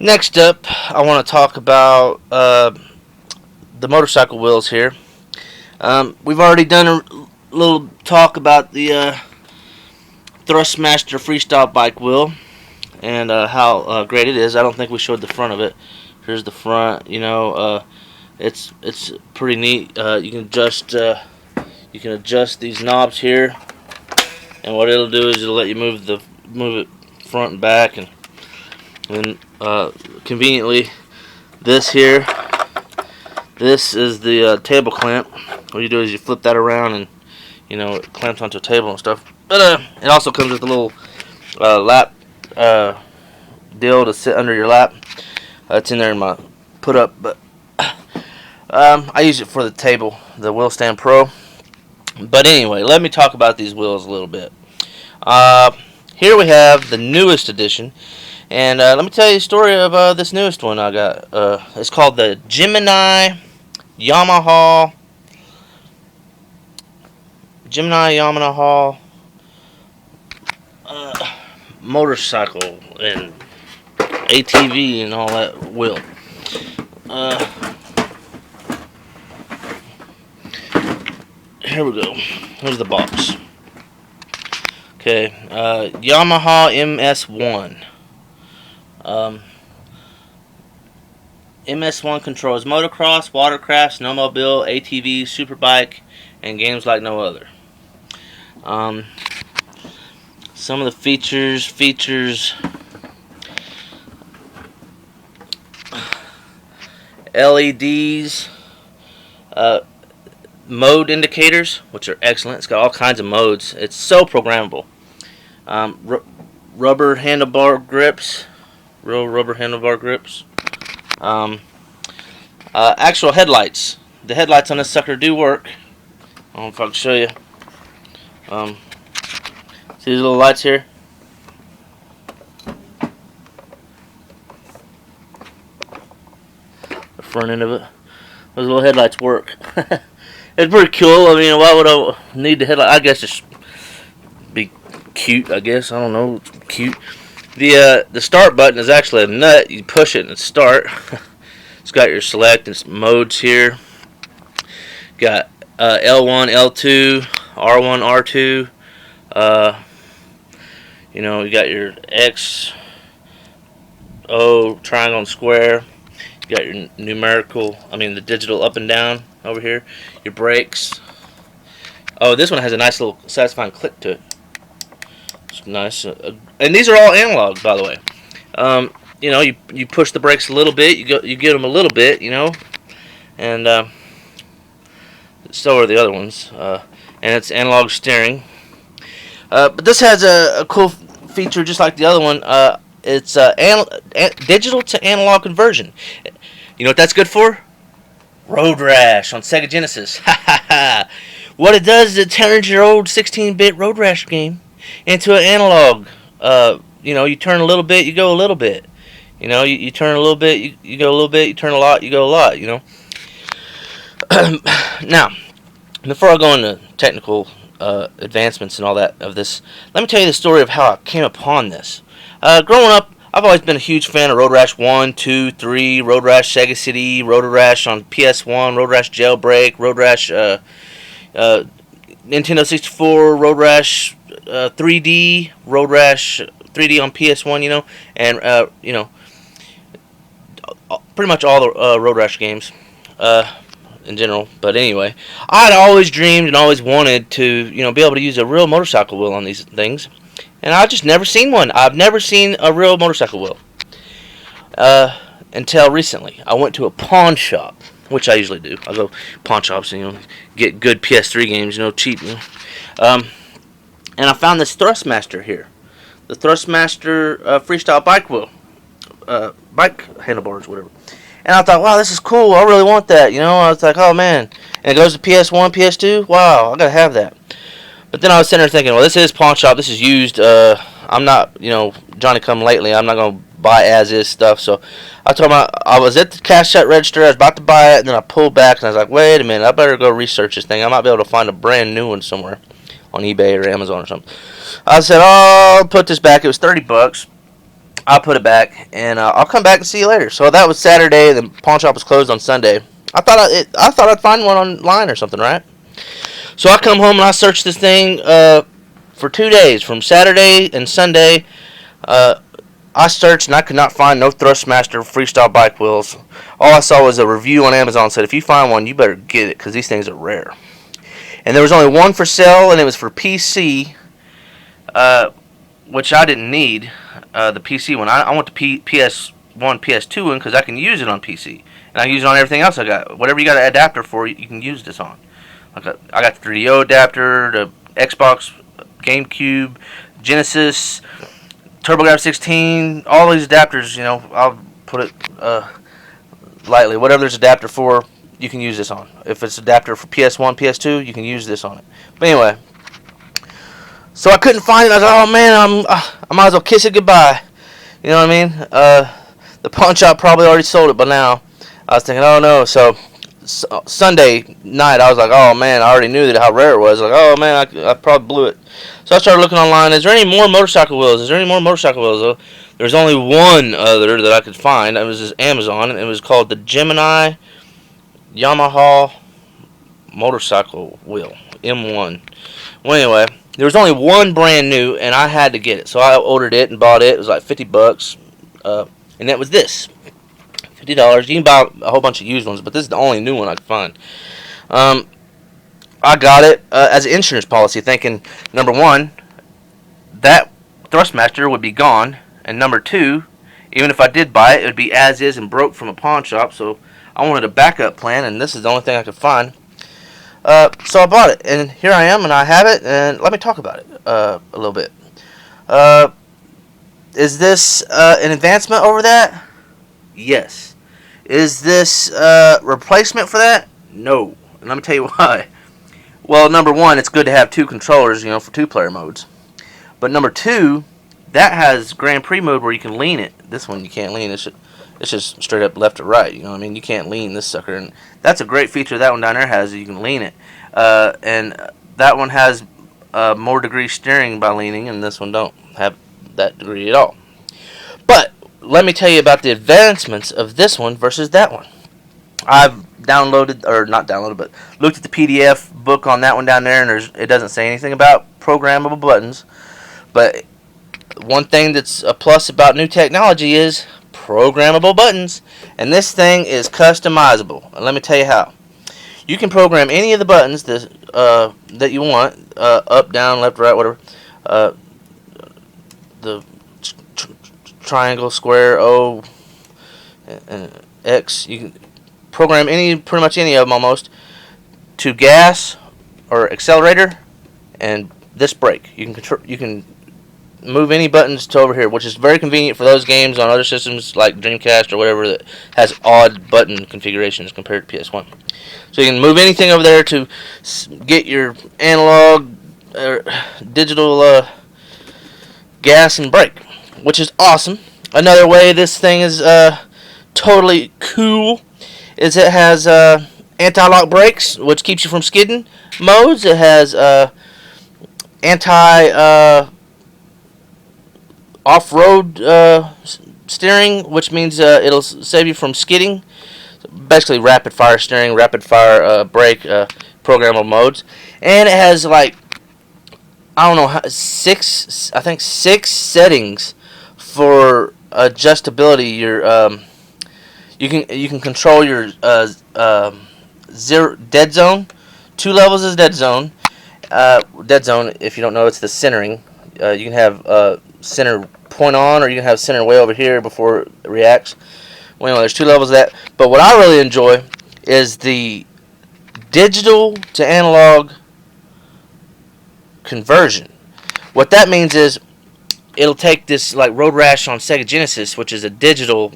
Next up, I want to talk about the motorcycle wheels here. We've already done a little talk about the Thrustmaster Freestyle Bike wheel and how great it is. I don't think we showed the front of it. Here's the front. It's pretty neat. You can adjust these knobs here, and what it'll do is it'll let you move it front and back, and then conveniently this here. This is the table clamp. What you do is you flip that around, and it clamps onto a table and stuff. But it also comes with a little lap deal to sit under your lap. It's in there in my put up, but I use it for the table, the Wheel Stand Pro. But anyway, let me talk about these wheels a little bit. Here we have the newest edition, and let me tell you the story of this newest one I got. It's called the Gemini Yamaha motorcycle and ATV and all that wheel. Here we go. Here's the box. Okay, Yamaha MS1. MS1 controls motocross, watercraft, snowmobile, ATV, superbike, and games like no other. Some of the features LEDs, mode indicators, which are excellent. It's got all kinds of modes. It's so programmable. Rubber handlebar grips, real rubber handlebar grips. Actual headlights. The headlights on this sucker do work. I don't know if I can show you. See these little lights here? The front end of it. Those little headlights work. It's pretty cool. I mean, why would I need the headlight? I guess just be cute. I guess I don't know. It's cute. The start button is actually a nut. You push it and it start. It's got your select and modes here. Got L1, L2, R1, R2. You got your X, O, triangle, and square. You got your the digital up and down over here. Your brakes. Oh, this one has a nice little satisfying click to it. It's nice. And these are all analog, by the way. You push the brakes a little bit. You get them a little bit, and so are the other ones. And it's analog steering. But this has a cool feature just like the other one. It's digital to analog conversion. You know what that's good for? Road Rash on Sega Genesis. What it does is it turns your old 16-bit Road Rash game into an analog. You turn a little bit, you go a little bit. You turn a little bit, you go a little bit. You turn a lot, you go a lot. Now, before I go into technical advancements and all that of this, let me tell you the story of how I came upon this. Growing up, I've always been a huge fan of Road Rash 1, 2, 3, Road Rash Sega CD, Road Rash on PS1, Road Rash Jailbreak, Road Rash Nintendo 64, Road Rash 3D, Road Rash 3D on PS1, and pretty much all the Road Rash games in general. But anyway, I'd always dreamed and always wanted to, be able to use a real motorcycle wheel on these things. And I've just never seen one. I've never seen a real motorcycle wheel. Until recently. I went to a pawn shop, which I usually do. I go pawn shops and, get good PS3 games, cheap. And I found this Thrustmaster here. The Thrustmaster Freestyle Bike wheel. Bike handlebars, whatever. And I thought, wow, this is cool. I really want that, I was like, oh, man. And it goes to PS1, PS2. Wow, I got to have that. But then I was sitting there thinking, well, this is pawn shop. This is used. I'm not, Johnny come lately. I'm not going to buy as-is stuff. So I told him I was at the cash out register. I was about to buy it. And then I pulled back and I was like, wait a minute. I better go research this thing. I might be able to find a brand new one somewhere on eBay or Amazon or something. I said, oh, I'll put this back. It was $30. I'll put it back, and I'll come back and see you later. So that was Saturday. The pawn shop was closed on Sunday. I thought I'd find one online or something, right? So I come home and I searched this thing for 2 days, from Saturday and Sunday. I searched and I could not find no Thrustmaster Freestyle Bike wheels. All I saw was a review on Amazon that said, if you find one, you better get it, because these things are rare. And there was only one for sale, and it was for PC, which I didn't need, the PC one. I want the PS1, PS2 one, because I can use it on PC. And I use it on everything else I got. Whatever you got an adapter for, you can use this on. I got the 3DO adapter, the Xbox, GameCube, Genesis, TurboGrafx 16, all these adapters, you know, I'll put it lightly. Whatever there's adapter for, you can use this on. If it's adapter for PS1, PS2, you can use this on it. But anyway, so I couldn't find it. I was like, oh man, I might as well kiss it goodbye. You know what I mean? The pawn shop probably already sold it by now. I was thinking, oh no. So Sunday night, I was like, oh man, I already knew that how rare it was. Like, oh man, I probably blew it. So I started looking online. Is there any more motorcycle wheels? Is there any more motorcycle wheels? There's only one other that I could find. It was just Amazon, and it was called the Gemini Yamaha motorcycle wheel M-1. Well, anyway, there was only one brand new, and I had to get it. So I ordered it and bought it. It was like $50, and that was this. $50. You can buy a whole bunch of used ones, but this is the only new one I could find. I got it as an insurance policy, thinking, number one, that Thrustmaster would be gone, and number two, even if I did buy it, it would be as is and broke from a pawn shop, so I wanted a backup plan, and this is the only thing I could find. So I bought it, and here I am, and I have it, and let me talk about it a little bit. Is this an advancement over that? Yes. Is this replacement for that? No. And let me tell you why. Well, number one, it's good to have two controllers, you know, for two-player modes. But number two, that has Grand Prix mode where you can lean it. This one you can't lean. It's just straight up left or right. You know what I mean? You can't lean this sucker. And that's a great feature that one down there has. You can lean it. And that one has more degree steering by leaning, and this one don't have that degree at all. But let me tell you about the advancements of this one versus that one. I've downloaded, or not downloaded, but looked at the PDF book on that one down there, and it doesn't say anything about programmable buttons. But one thing that's a plus about new technology is programmable buttons, and this thing is customizable. And let me tell you how. You can program any of the buttons that you want, up, down, left, right, whatever. The triangle, square, O, and X. You can program pretty much any of them almost, to gas or accelerator, and this brake. You can move any buttons to over here, which is very convenient for those games on other systems like Dreamcast or whatever that has odd button configurations compared to PS1. So you can move anything over there to get your analog or digital gas and brake, which is awesome. Another way this thing is totally cool is it has anti-lock brakes, which keeps you from skidding modes. It has off-road steering, which means it'll save you from skidding. Basically, rapid fire steering, rapid fire brake, programmable modes, and it has like I don't know six settings for adjustability. Your you can control your zero dead zone. 2 levels is dead zone. Dead zone, if you don't know, it's the centering. You can have center point on, or you can have center way over here before it reacts. Well, anyway, there's 2 levels of that. But what I really enjoy is the digital to analog conversion. What that means is it'll take this, like Road Rash on Sega Genesis, which is a digital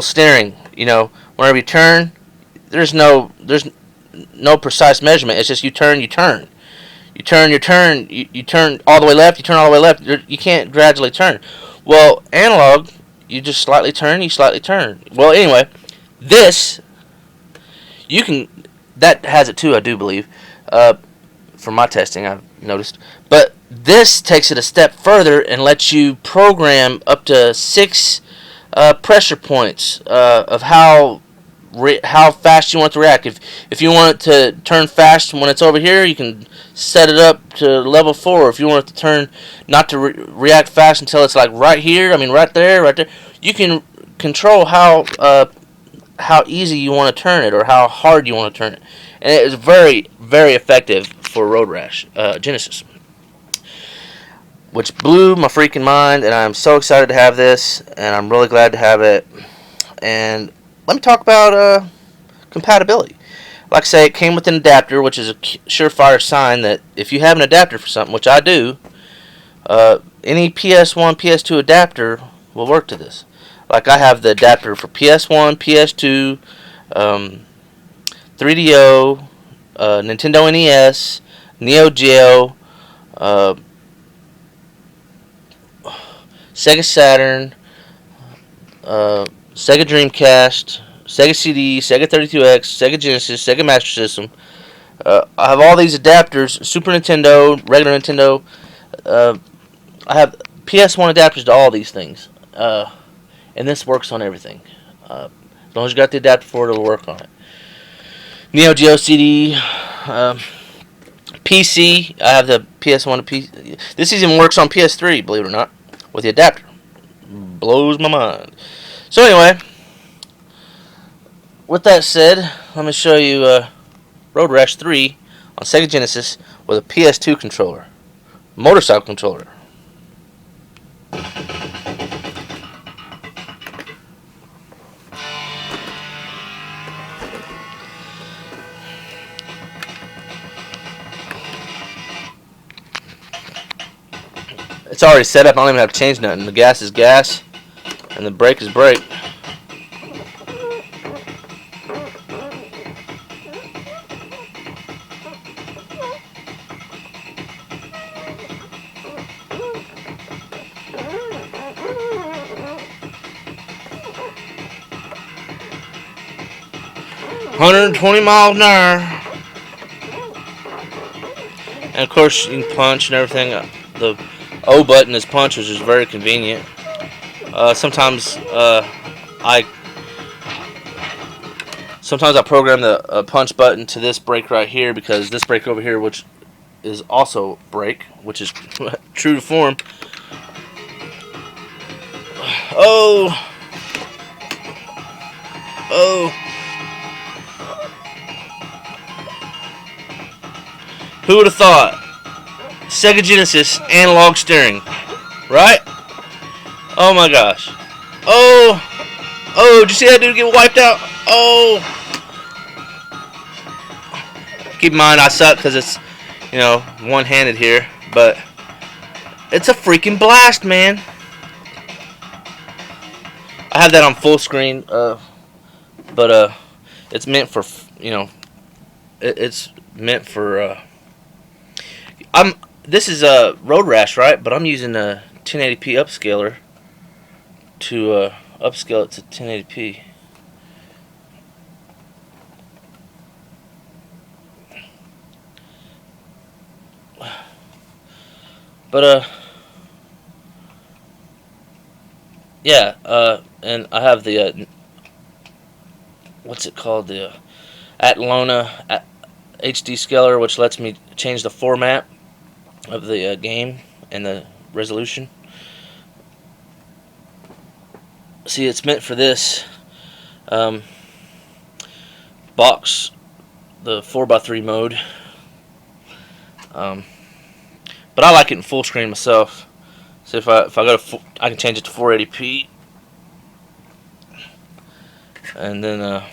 steering. You know, whenever you turn, there's no precise measurement. It's just you turn. You turn all the way left. You turn all the way left. You can't gradually turn. Well, analog, you just slightly turn. You slightly turn. Well, anyway, this that has it too. I do believe, from my testing, I've noticed. But This takes it a step further and lets you program up to 6 pressure points of how fast you want it to react. If you want it to turn fast when it's over here, you can set it up to level 4. If you want it to turn not to react fast until it's like right here, I mean right there, you can control how easy you want to turn it or how hard you want to turn it, and it is very, very effective for Road Rash Genesis, which blew my freaking mind, and I'm so excited to have this, and I'm really glad to have it. And let me talk about compatibility. Like I say, it came with an adapter, which is a surefire sign that if you have an adapter for something, which I do, any PS1, PS2 adapter will work to this. Like I have the adapter for PS1, PS2, 3DO, Nintendo NES, Neo Geo, Sega Saturn, Sega Dreamcast, Sega CD, Sega 32X, Sega Genesis, Sega Master System. I have all these adapters, Super Nintendo, regular Nintendo. I have PS1 adapters to all these things. And this works on everything. As long as you got the adapter for it, it'll work on it. Neo Geo CD, PC. I have the PS1 to PC. This even works on PS3, believe it or not, with the adapter. Blows my mind. So anyway, with that said, let me show you Road Rash 3 on Sega Genesis with a PS2 controller, motorcycle controller. It's already set up. I don't even have to change nothing. The gas is gas, and the brake is brake. $120 miles an hour. And of course, you can punch and everything. The O button is punch, which is very convenient. Sometimes I program the punch button to this brake right here, because this brake over here, which is also brake, which is true to form. Oh! Who would have thought? Sega Genesis analog steering, right? Oh my gosh! Oh! Did you see that dude get wiped out? Oh! Keep in mind, I suck because it's, one-handed here, but it's a freaking blast, man. I have that on full screen, but it's meant for, it's meant for. This is a Road Rash, right? But I'm using a 1080p upscaler to upscale it to 1080p. But yeah, and I have the what's it called, the Atlona HD scaler, which lets me change the format of the game and the resolution. See, it's meant for this box, the 4x3 mode. But I like it in full screen myself. So if I go to, I can change it to 480p, and then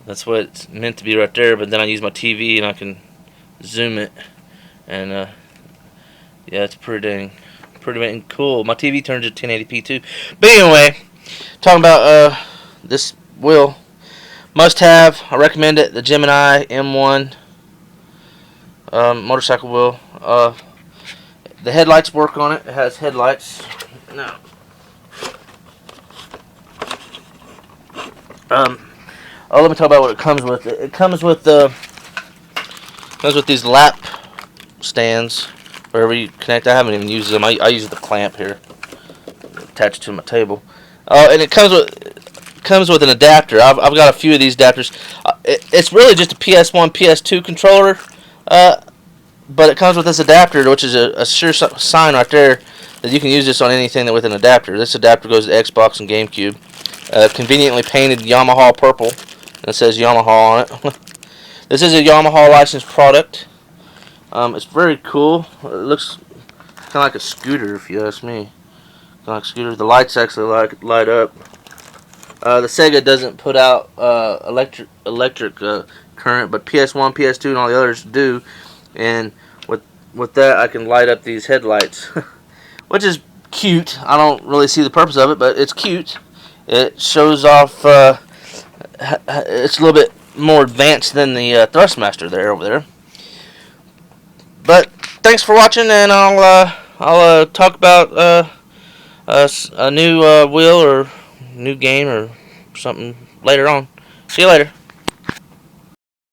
that's what it's meant to be right there. But then I use my TV and I can zoom it, and yeah, it's pretty dang cool. My TV turns to 1080p too. But anyway, talking about this wheel, must have. I recommend it. The Gemini M-1 motorcycle wheel. The headlights work on it. It has headlights. Now, let me talk about what it comes with. It comes with these lap stands, wherever you connect. I haven't even used them. I use the clamp here attached to my table. And it comes with an adapter. I've got a few of these adapters. It's really just a PS1, PS2 controller, but it comes with this adapter, which is a sure sign right there that you can use this on anything with an adapter. This adapter goes to Xbox and GameCube. Conveniently painted Yamaha purple, and it says Yamaha on it. This is a Yamaha licensed product. It's very cool. It looks kind of like a scooter, if you ask me. Kind of like a scooter. The lights actually light up. The Sega doesn't put out electric current, but PS1, PS2, and all the others do. And with that, I can light up these headlights, which is cute. I don't really see the purpose of it, but it's cute. It shows off. It's a little bit more advanced than the Thrustmaster over there. But thanks for watching, and I'll talk about a new wheel or new game or something later on. See you later.